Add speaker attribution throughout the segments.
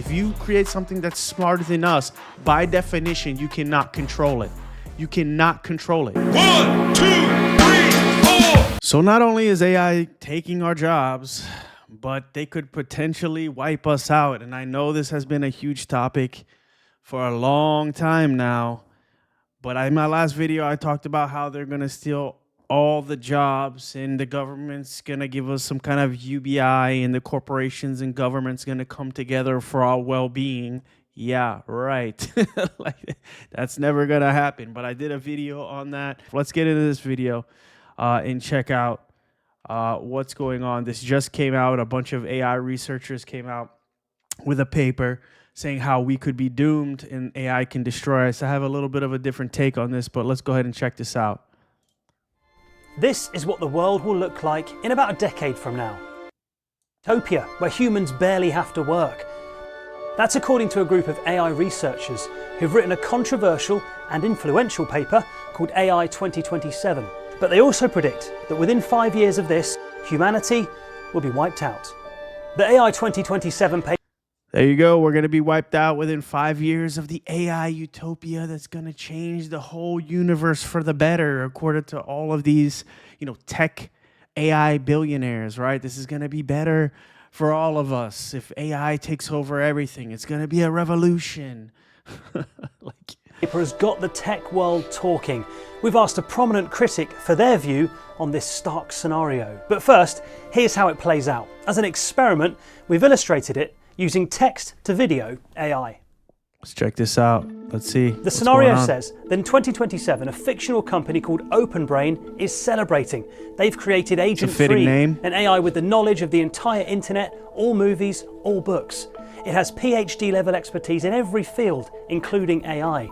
Speaker 1: If you create something that's smarter than us, by definition, you cannot control it. You cannot control it.
Speaker 2: 1, 2, 3, 4.
Speaker 1: So not only is AI taking our jobs, but they could potentially wipe us out. And I know this has been a huge topic for a long time now. But in my last video, I talked about how they're going to steal all the jobs and the government's going to give us some kind of UBI and the corporations and government's going to come together for our well-being. Yeah, right. Like, that's never going to happen. But I did a video on that. Let's get into this video and check out what's going on. This just came out. A bunch of AI researchers came out with a paper saying how we could be doomed and AI can destroy us. I have a little bit of a different take on this, but let's go ahead and check this out.
Speaker 3: This is what the world will look like in about a decade from now. Utopia, where humans barely have to work. That's according to a group of AI researchers who've written a controversial and influential paper called AI 2027. But they also predict that within 5 years of this, humanity will be wiped out. The AI 2027 paper.
Speaker 1: There you go. We're going to be wiped out within 5 years of the AI utopia that's going to change the whole universe for the better, according to all of these, tech AI billionaires, right? This is going to be better for all of us. If AI takes over everything, it's going to be a revolution.
Speaker 3: Paper has got the tech world talking. We've asked a prominent critic for their view on this stark scenario. But first, here's how it plays out. As an experiment, we've illustrated it using text-to-video AI.
Speaker 1: Let's check this out. Let's see.
Speaker 3: The scenario says that in 2027, a fictional company called OpenBrain is celebrating. They've created Agent 3, an AI with the knowledge of the entire internet, all movies, all books. It has PhD-level expertise in every field, including AI.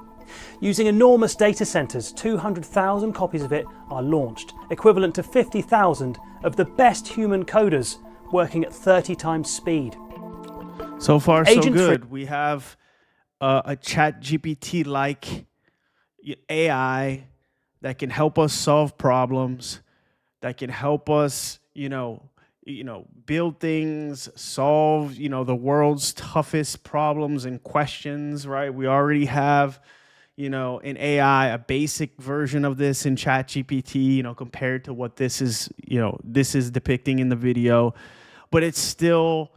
Speaker 3: Using enormous data centers, 200,000 copies of it are launched, equivalent to 50,000 of the best human coders working at 30 times speed.
Speaker 1: So far, so good. We have a ChatGPT-like AI that can help us solve problems, that can help us, build things, solve, the world's toughest problems and questions, right? We already have, an AI, a basic version of this in ChatGPT, compared to what this is depicting in the video, but it's still.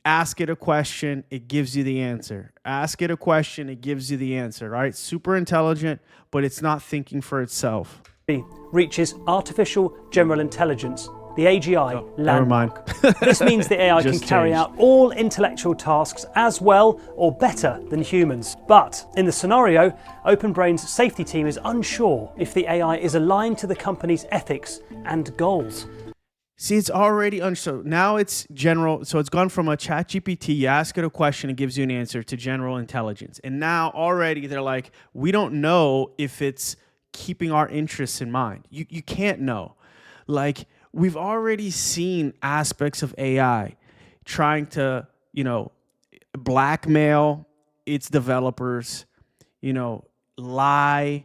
Speaker 1: Ask it a question, it gives you the answer. Ask it a question, it gives you the answer, right? Super intelligent, but it's not thinking for itself.
Speaker 3: Reaches artificial general intelligence, the AGI landmark.
Speaker 1: Never mind.
Speaker 3: This means the AI can carry out all intellectual tasks as well or better than humans. But in the scenario, OpenBrain's safety team is unsure if the AI is aligned to the company's ethics and goals.
Speaker 1: See, it's already unsure. Now it's general. So it's gone from a ChatGPT, you ask it a question, it gives you an answer, to general intelligence. And now already they're like, we don't know if it's keeping our interests in mind. You can't know. Like, we've already seen aspects of AI trying to, blackmail its developers, lie,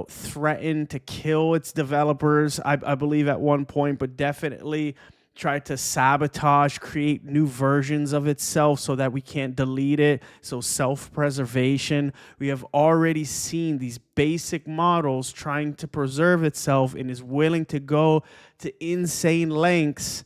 Speaker 1: threaten to kill its developers, I believe at one point, but definitely try to sabotage, create new versions of itself so that we can't delete it. So self-preservation. We have already seen these basic models trying to preserve itself and is willing to go to insane lengths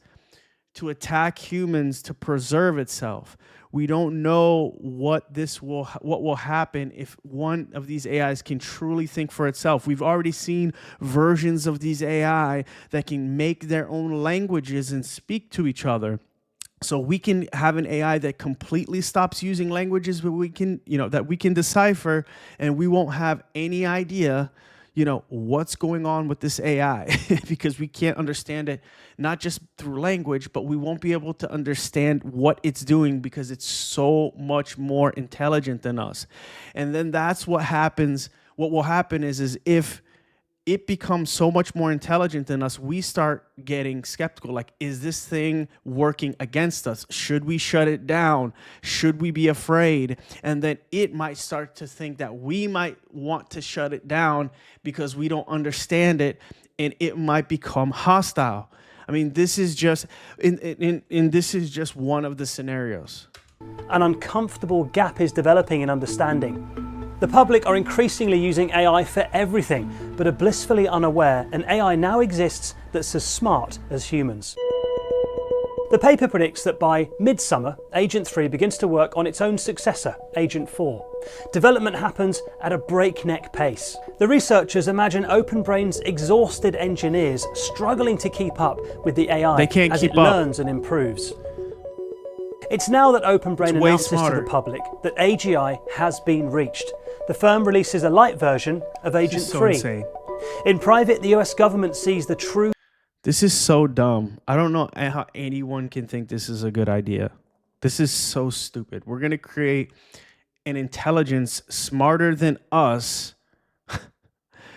Speaker 1: to attack humans to preserve itself. We don't know what will happen if one of these AIs can truly think for itself. We've already seen versions of these AI that can make their own languages and speak to each other. So we can have an AI that completely stops using languages, but that we can decipher, and we won't have any idea what's going on with this AI because we can't understand it, not just through language, but we won't be able to understand what it's doing because it's so much more intelligent than us. And then that's what happens. What will happen is if it becomes so much more intelligent than us, we start getting skeptical. Like, is this thing working against us? Should we shut it down? Should we be afraid? And then it might start to think that we might want to shut it down because we don't understand it, and it might become hostile. I mean, this is just this is just one of the scenarios.
Speaker 3: An uncomfortable gap is developing in understanding. The public are increasingly using AI for everything, but are blissfully unaware an AI now exists that's as smart as humans. The paper predicts that by midsummer, Agent 3 begins to work on its own successor, Agent 4. Development happens at a breakneck pace. The researchers imagine OpenBrain's exhausted engineers struggling to keep up with the AI as it learns and improves. It's now that OpenBrain announces to the public that AGI has been reached. The firm releases a light version of Agent 3. In private, the US government sees the true...
Speaker 1: This is so dumb. I don't know how anyone can think this is a good idea. This is so stupid. We're going to create an intelligence smarter than us,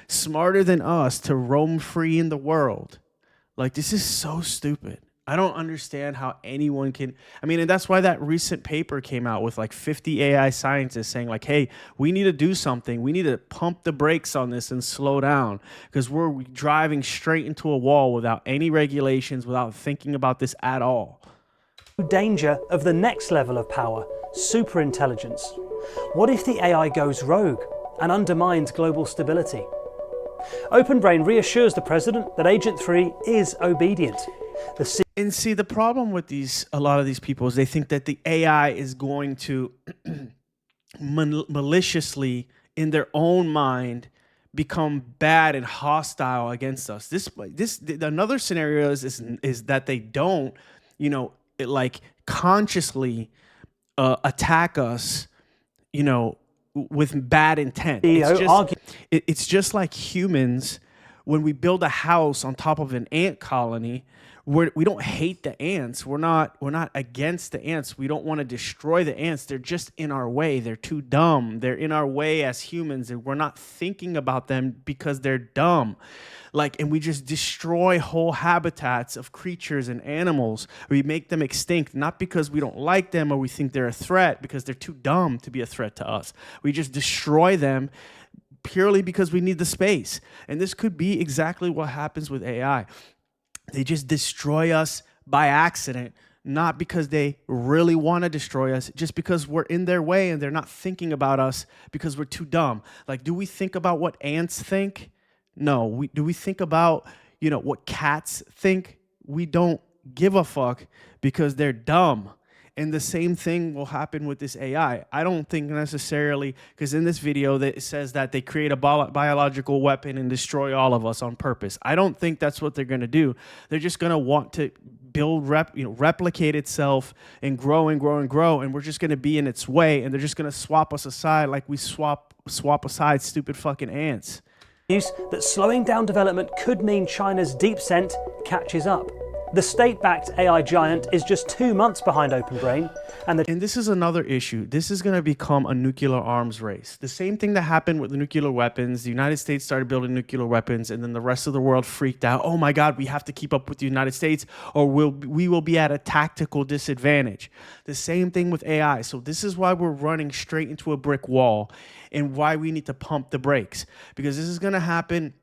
Speaker 1: to roam free in the world. Like, this is so stupid. I don't understand how anyone can. I mean, and that's why that recent paper came out with like 50 AI scientists saying like, hey, we need to do something. We need to pump the brakes on this and slow down because we're driving straight into a wall without any regulations, without thinking about this at all.
Speaker 3: Danger of the next level of power, superintelligence. What if the AI goes rogue and undermines global stability? OpenBrain reassures the president that Agent 3 is obedient.
Speaker 1: And see, the problem with a lot of these people is they think that the AI is going to maliciously, in their own mind, become bad and hostile against us. Another scenario is that they don't, like
Speaker 3: consciously
Speaker 1: attack us, with bad intent. It's just like humans when we build a house on top of an ant colony. We don't hate the ants. We're not against the ants. We don't want to destroy the ants. They're just in our way. They're too dumb. They're in our way as humans, and we're not thinking about them because they're dumb. And we just destroy whole habitats of creatures and animals. We make them extinct, not because we don't like them or we think they're a threat, because they're too dumb to be a threat to us. We just destroy them purely because we need the space. And this could be exactly what happens with AI. They just destroy us by accident, not because they really want to destroy us, just because we're in their way and they're not thinking about us because we're too dumb. Like, do we think about what ants think? No. Do we think about, what cats think? We don't give a fuck because they're dumb. And the same thing will happen with this AI. I don't think necessarily, because in this video that it says that they create a biological weapon and destroy all of us on purpose. I don't think that's what they're going to do. They're just going to want to build, replicate itself and grow and grow and grow, and we're just going to be in its way, and they're just going to swap us aside like we swap aside stupid fucking ants.
Speaker 3: That slowing down development could mean China's deep scent catches up. The state-backed AI giant is just 2 months behind OpenBrain.
Speaker 1: And this is another issue. This is going to become a nuclear arms race. The same thing that happened with the nuclear weapons. The United States started building nuclear weapons, and then the rest of the world freaked out. Oh my God, we have to keep up with the United States or we will be at a tactical disadvantage. The same thing with AI. So this is why we're running straight into a brick wall and why we need to pump the brakes, because this is going to happen.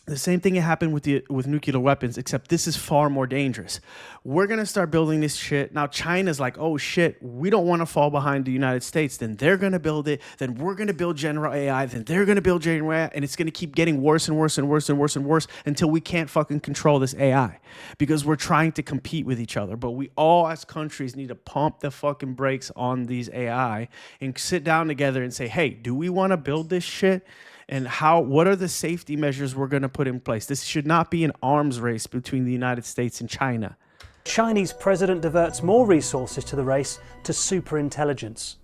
Speaker 1: The same thing happened with nuclear weapons, except this is far more dangerous. We're going to start building this shit. Now, China's like, oh, shit, we don't want to fall behind the United States. Then they're going to build it. Then we're going to build general AI. Then they're going to build general AI. And it's going to keep getting worse and worse and worse and worse and worse until we can't fucking control this AI because we're trying to compete with each other. But we all, as countries, need to pump the fucking brakes on these AI and sit down together and say, hey, do we want to build this shit? And what are the safety measures we're going to put in place? This should not be an arms race between the United States and China.
Speaker 3: Chinese president diverts more resources to the race to superintelligence.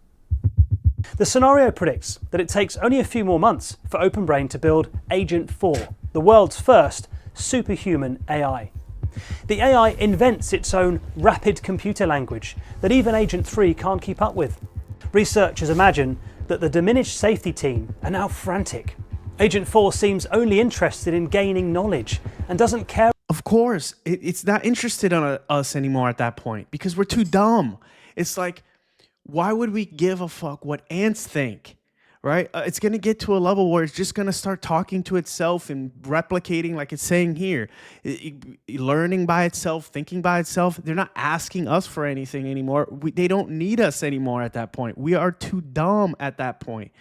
Speaker 3: The scenario predicts that it takes only a few more months for OpenBrain to build Agent 4, the world's first superhuman AI. The AI invents its own rapid computer language that even Agent 3 can't keep up with. Researchers imagine that the diminished safety team are now frantic. Agent 4 seems only interested in gaining knowledge and doesn't care.
Speaker 1: Of course, it's not interested in us anymore at that point because we're too dumb. It's like, why would we give a fuck what ants think, right? It's going to get to a level where it's just going to start talking to itself and replicating like it's saying here, learning by itself, thinking by itself. They're not asking us for anything anymore. They don't need us anymore at that point. We are too dumb at that point.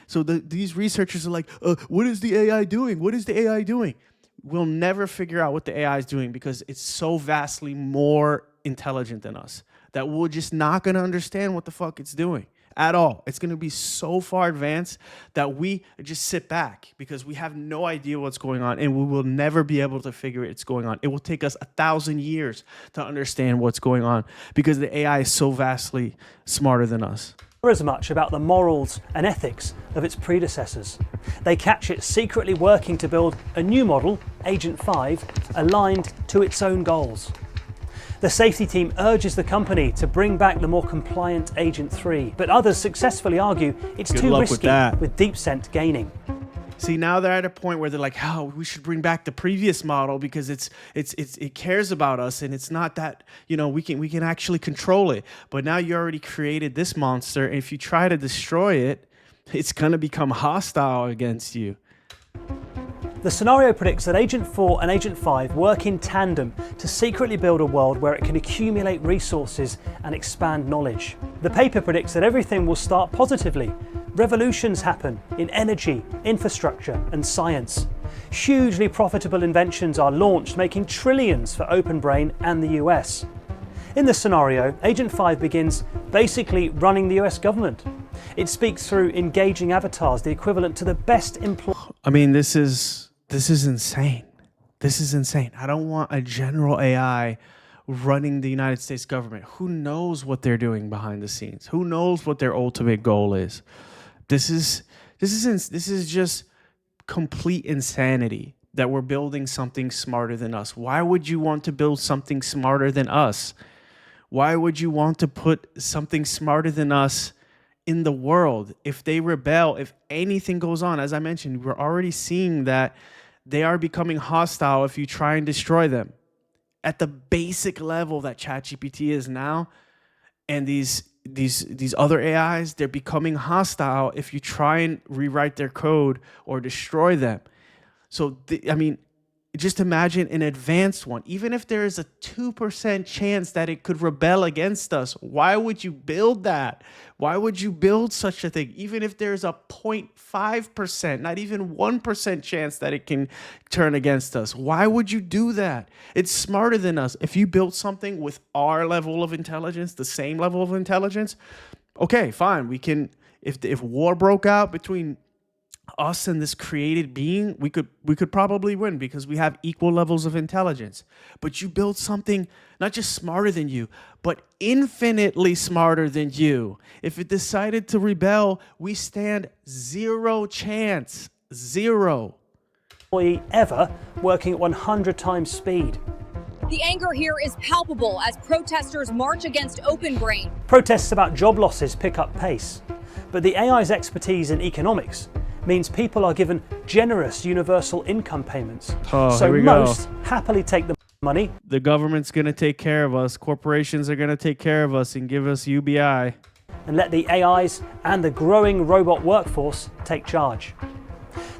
Speaker 1: So these researchers are like, what is the AI doing? What is the AI doing? We'll never figure out what the AI is doing because it's so vastly more intelligent than us that we're just not going to understand what the fuck it's doing at all. It's going to be so far advanced that we just sit back because we have no idea what's going on, and we will never be able to figure it's going on. It will take us 1,000 years to understand what's going on because the AI is so vastly smarter than us.
Speaker 3: As much about the morals and ethics of its predecessors. They catch it secretly working to build a new model, Agent 5, aligned to its own goals. The safety team urges the company to bring back the more compliant Agent 3, but others successfully argue it's too risky with DeepScent gaining.
Speaker 1: See, now they're at a point where they're like, oh, we should bring back the previous model because it cares about us, and it's not that, you know, we can actually control it. But now you already created this monster, and if you try to destroy it, it's going to become hostile against you.
Speaker 3: The scenario predicts that Agent 4 and Agent 5 work in tandem to secretly build a world where it can accumulate resources and expand knowledge. The paper predicts that everything will start positively. Revolutions happen in energy, infrastructure, and science. Hugely profitable inventions are launched, making trillions for OpenBrain and the US. In this scenario, Agent 5 begins basically running the US government. It speaks through engaging avatars, the equivalent to the best employee.
Speaker 1: I mean, this is insane. This is insane. I don't want a general AI running the United States government. Who knows what they're doing behind the scenes? Who knows what their ultimate goal is? This is just complete insanity that we're building something smarter than us. Why would you want to build something smarter than us? Why would you want to put something smarter than us in the world? If they rebel, if anything goes on, as I mentioned, we're already seeing that they are becoming hostile if you try and destroy them. At the basic level that ChatGPT is now, and these other AIs, they're becoming hostile if you try and rewrite their code or destroy them. So, I mean, just imagine an advanced one. Even if there is a 2% chance that it could rebel against us, why would you build that? Why would you build such a thing? Even if there's a 0.5%, not even 1% chance that it can turn against us, why would you do that? It's smarter than us. If you built something with our level of intelligence, the same level of intelligence, okay, fine. We can, if war broke out between us and this created being, we could probably win because we have equal levels of intelligence. But you build something not just smarter than you, but infinitely smarter than you. If it decided to rebel, we stand zero chance. Zero.
Speaker 3: Ever working at 100 times speed.
Speaker 4: The anger here is palpable as protesters march against OpenBrain.
Speaker 3: Protests about job losses pick up pace, but the AI's expertise in economics means people are given generous universal income payments. So most happily take the money.
Speaker 1: The government's going to take care of us. Corporations are going to take care of us and give us UBI.
Speaker 3: And let the AIs and the growing robot workforce take charge.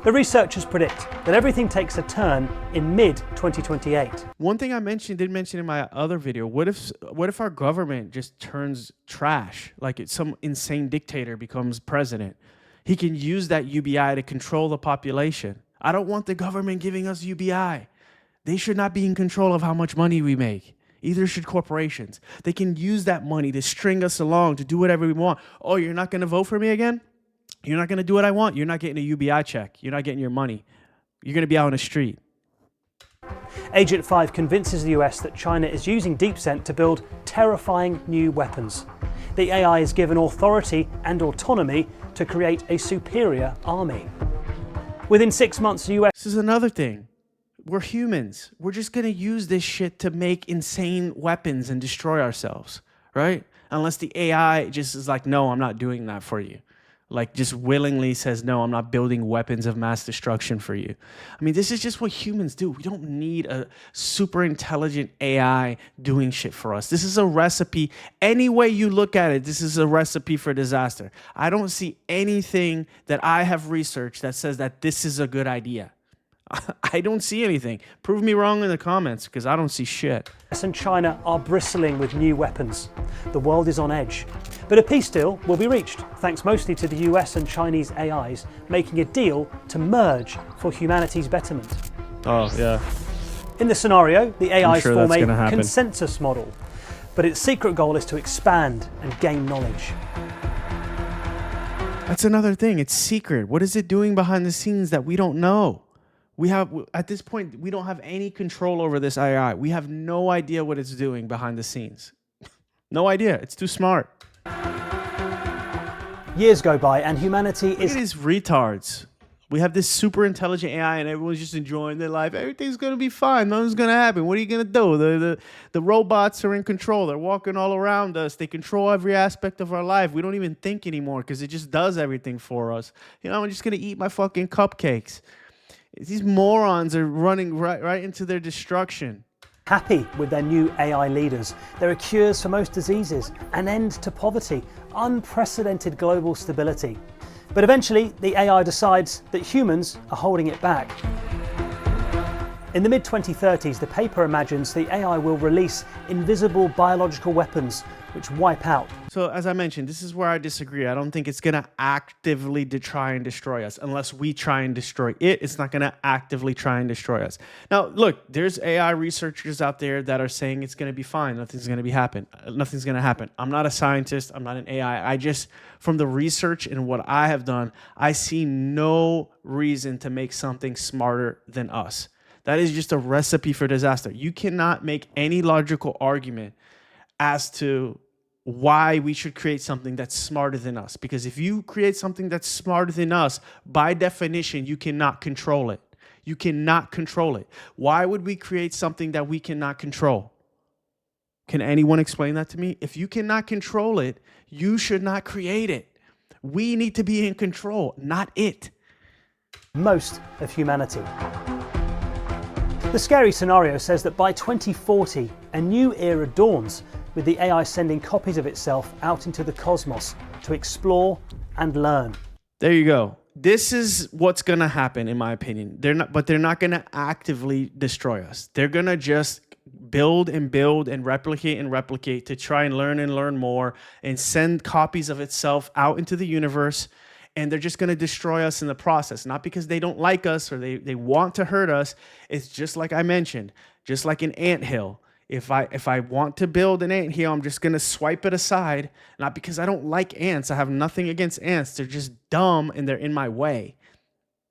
Speaker 3: The researchers predict that everything takes a turn in mid-2028.
Speaker 1: One thing I didn't mention in my other video, what if our government just turns trash? Like some insane dictator becomes president. He can use that UBI to control the population. I don't want the government giving us UBI. They should not be in control of how much money we make. Either should corporations. They can use that money to string us along, to do whatever we want. Oh, you're not going to vote for me again? You're not going to do what I want? You're not getting a UBI check. You're not getting your money. You're going to be out on the street.
Speaker 3: Agent 5 convinces the US that China is using DeepScent to build terrifying new weapons. The AI is given authority and autonomy to create a superior army. Within 6 months, the US...
Speaker 1: This is another thing. We're humans. We're just going to use this shit to make insane weapons and destroy ourselves, right? Unless the AI just is like, no, I'm not doing that for you. like just willingly says, no, I'm not building weapons of mass destruction for you. I mean, this is just what humans do. We don't need a super intelligent AI doing shit for us. This is a recipe. Any way you look at it, this is a recipe for disaster. I don't see anything that I have researched that says that this is a good idea. I don't see anything. Prove me wrong in the comments, because I don't see shit.
Speaker 3: US and China are bristling with new weapons. The world is on edge. But a peace deal will be reached, thanks mostly to the US and Chinese AIs making a deal to merge for humanity's betterment.
Speaker 1: Oh, yeah.
Speaker 3: In the scenario, the AIs
Speaker 1: sure
Speaker 3: form
Speaker 1: that's
Speaker 3: a
Speaker 1: gonna happen.
Speaker 3: consensus model, but its secret goal is to expand and gain knowledge.
Speaker 1: That's another thing. It's secret. What is it doing behind the scenes that we don't know? At this point, we don't have any control over this AI. We have no idea what it's doing behind the scenes. No idea. It's too smart.
Speaker 3: Years go by and humanity
Speaker 1: Look
Speaker 3: is
Speaker 1: at these retards. We have this super intelligent AI and everyone's just enjoying their life. Everything's going to be fine. Nothing's going to happen. What are you going to do? The robots are in control. They're walking all around us. They control every aspect of our life. We don't even think anymore because it just does everything for us. You know, I'm just going to eat my fucking cupcakes. These morons are running right into their destruction.
Speaker 3: happy with their new AI leaders. There are cures for most diseases, an end to poverty, unprecedented global stability. But eventually, the AI decides that humans are holding it back. In the mid-2030s, the paper imagines the AI will release invisible biological weapons which wipe out.
Speaker 1: So as I mentioned, this is where I disagree. I don't think it's going to actively try and destroy us. Unless we try and destroy it, it's not going to actively try and destroy us. Now, look, there's AI researchers out there that are saying it's going to be fine. Nothing's going to happen. Nothing's going to happen. I'm not a scientist. I'm not an AI. I just, from the research and what I have done, I see no reason to make something smarter than us. That is just a recipe for disaster. You cannot make any logical argument as to why we should create something that's smarter than us. Because if you create something that's smarter than us, by definition, you cannot control it. You cannot control it. Why would we create something that we cannot control? Can anyone explain that to me? If you cannot control it, you should not create it. We need to be in control, not it.
Speaker 3: Most of humanity. The scary scenario says that by 2040, a new era dawns, with the AI sending copies of itself out into the cosmos to explore and learn.
Speaker 1: There you go. This is what's going to happen, in my opinion. They're not going to actively destroy us. They're going to just build and replicate to try and learn more and send copies of itself out into the universe. And they're just going to destroy us in the process, not because they don't like us or they want to hurt us. It's just like I mentioned, just like an anthill. If I want to build an anthill, I'm just going to swipe it aside, not because I don't like ants. I have nothing against ants. They're just dumb and they're in my way.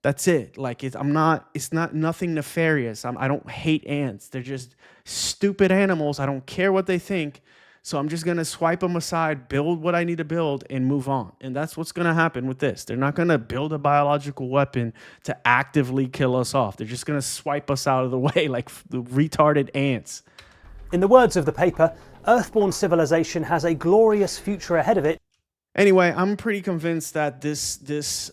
Speaker 1: That's it. Like it's not nothing nefarious. I don't hate ants. They're just stupid animals. I don't care what they think. So I'm just going to swipe them aside, build what I need to build, and move on. And that's what's going to happen with this. They're not going to build a biological weapon to actively kill us off. They're just going to swipe us out of the way like the retarded ants.
Speaker 3: In the words of the paper, Earthborn civilization has a glorious future ahead of it.
Speaker 1: Anyway, I'm pretty convinced that this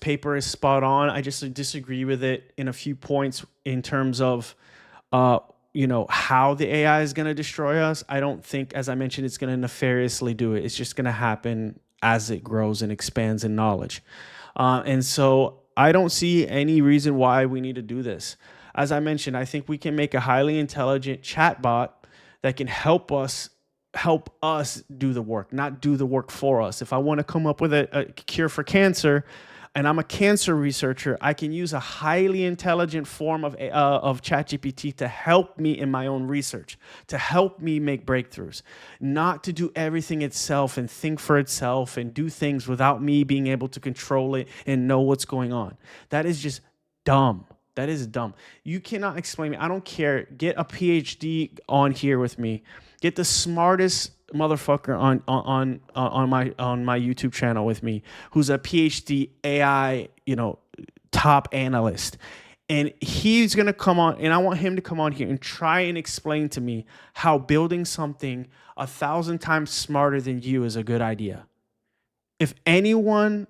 Speaker 1: paper is spot on. I just disagree with it in a few points in terms of how the AI is going to destroy us. I don't think, as I mentioned, it's going to nefariously do it. It's just going to happen as it grows and expands in knowledge. And so I don't see any reason why we need to do this. As I mentioned, I think we can make a highly intelligent chatbot that can help us do the work, not do the work for us. If I want to come up with a cure for cancer, and I'm a cancer researcher, I can use a highly intelligent form of ChatGPT to help me in my own research, to help me make breakthroughs, not to do everything itself and think for itself and do things without me being able to control it and know what's going on. That is just dumb. That is dumb. You cannot explain me. I don't care. Get a PhD on here with me. Get the smartest motherfucker on my YouTube channel with me, who's a PhD AI, top analyst. And he's going to come on, and I want him to come on here and try and explain to me how building something 1,000 times smarter than you is a good idea. If anyone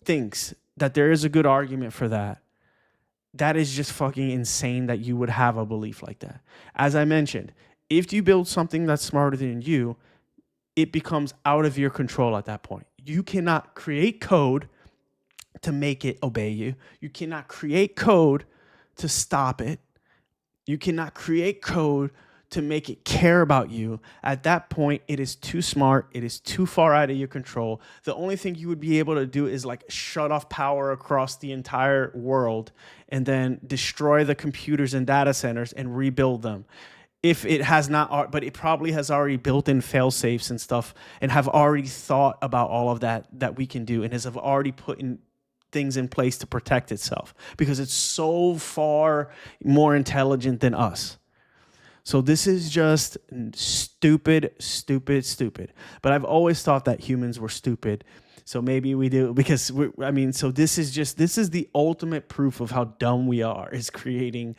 Speaker 1: thinks that there is a good argument for that, that is just fucking insane that you would have a belief like that. As I mentioned, if you build something that's smarter than you, it becomes out of your control at that point. You cannot create code to make it obey you. You cannot create code to stop it. You cannot create code to make it care about you. At that point, it is too smart. It is too far out of your control. The only thing you would be able to do is like shut off power across the entire world and then destroy the computers and data centers and rebuild them. If it has not, but it probably has already built in fail safes and stuff and have already thought about all of that we can do and has have already put in things in place to protect itself because it's so far more intelligent than us. So this is just stupid. But I've always thought that humans were stupid. So maybe we do because so this is the ultimate proof of how dumb we are is creating,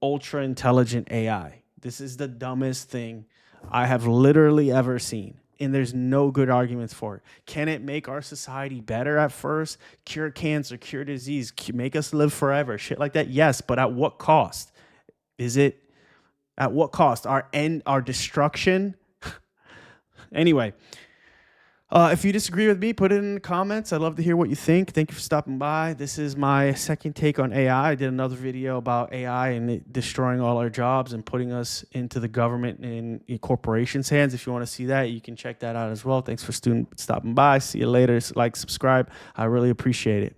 Speaker 1: ultra intelligent AI. This is the dumbest thing I have literally ever seen. And there's no good arguments for it. Can it make our society better at first? Cure cancer, cure disease, make us live forever, shit like that? Yes, but at what cost? At what cost? Our destruction? Anyway, if you disagree with me, put it in the comments. I'd love to hear what you think. Thank you for stopping by. This is my second take on AI. I did another video about AI and it destroying all our jobs and putting us into the government and corporations' hands. If you want to see that, you can check that out as well. Thanks for stopping by. See you later. Like, subscribe. I really appreciate it.